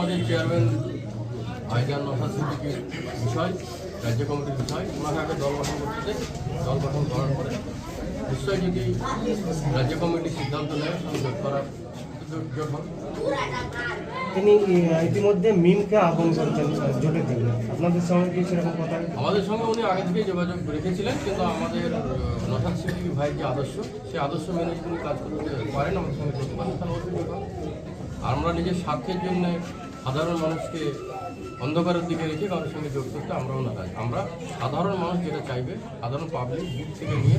আমাদের চেয়ারম্যান ভাইজান নওশাদ সিদ্দিকীর বিষয়, রাজ্য কমিটির বিষয়, ওনাকে আগে দল গঠন করতে দেয়। দল গঠন করার পরে নিশ্চয়ই যদি রাজ্য কমিটি সিদ্ধান্ত নেয় জোট করার জোট হবে। তিনি ইতিমধ্যে মিমকে আহ্বান করতেন জোটের জন্য, আপনাদের সঙ্গে কি সেরকম কথা? আমাদের সঙ্গে উনি আগে থেকেই যোগাযোগ রেখেছিলেন, কিন্তু আমাদের নওশাদ সিদ্দিকী ভাইয়ের যে আদর্শ, সেই আদর্শ মেনে তিনি কাজ করতে পারেন, আমাদের সঙ্গে করতে পারেন, তাহলে অবশ্যই যোগ হবে। আর আমরা নিজের স্বার্থের জন্য সাধারণ মানুষকে অন্ধকারের দিকে রেখে কারোর সঙ্গে যোগ করতে আমরাও না রাজি। আমরা সাধারণ মানুষ যেটা চাইবে, সাধারণ পাবলিক বুথ থেকে নিয়ে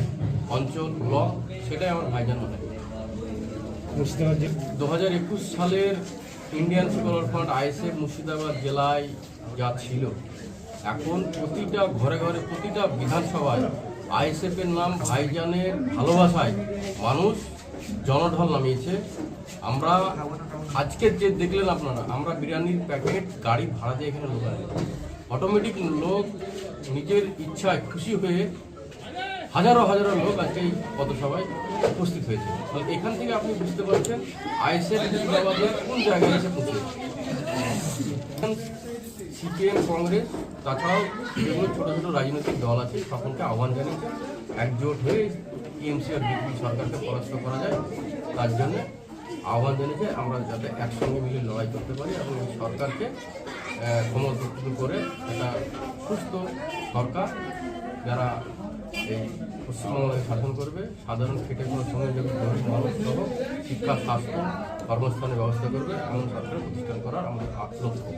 অঞ্চল ব্লক, সেটাই আমার ভাইজান মনে হয়। বুঝতে পারছি। 2021 সালের Indian scholar fund ISF Murshidabad জেলায় যা ছিল, এখন প্রতিটা ঘরে ঘরে, প্রতিটা বিধানসভায় আইএসএফের নাম, ভাইজানের ভালোবাসায় মানুষ জনঢল নামিয়েছে। আমরা আজকের যে দেখলেন আপনারা, আমরা বিরিয়ানির প্যাকেট গাড়ি ভাড়া দিয়ে এখানে লোক আসে, অটোমেটিক লোক নিজের ইচ্ছায় খুশি হয়ে হাজারো হাজারো লোক আজকে এই পথসভায় উপস্থিত হয়েছে। তাহলে এখান থেকে আপনি বুঝতে পারছেন আইএসএফ মুর্শিদাবাদের কোন জায়গায় এসে পৌঁছেছে। সিপিএম, কংগ্রেস, তাছাড়াও যেগুলো ছোটো ছোটো রাজনৈতিক দল আছে, সকলকে আহ্বান জানিয়েছে একজোট হয়ে টিএমসি আর বিজেপি সরকারকে পরাস্ত করা যায়, তার জন্য আহ্বান জানিয়েছে আমরা যাতে একসঙ্গে মিলে লড়াই করতে পারি এবং এই সরকারকে ক্ষমতাচ্যুত করে একটা সুস্থ সরকার, যারা এই পশ্চিমবঙ্গে শাসন করবে, সাধারণ খেটে কোনো সঙ্গে গরিব মানুষ সহ শিক্ষা, স্বাস্থ্য, কর্মস্থানের ব্যবস্থা করবে এমন সরকার প্রতিষ্ঠান করার আমাদের লক্ষ্য।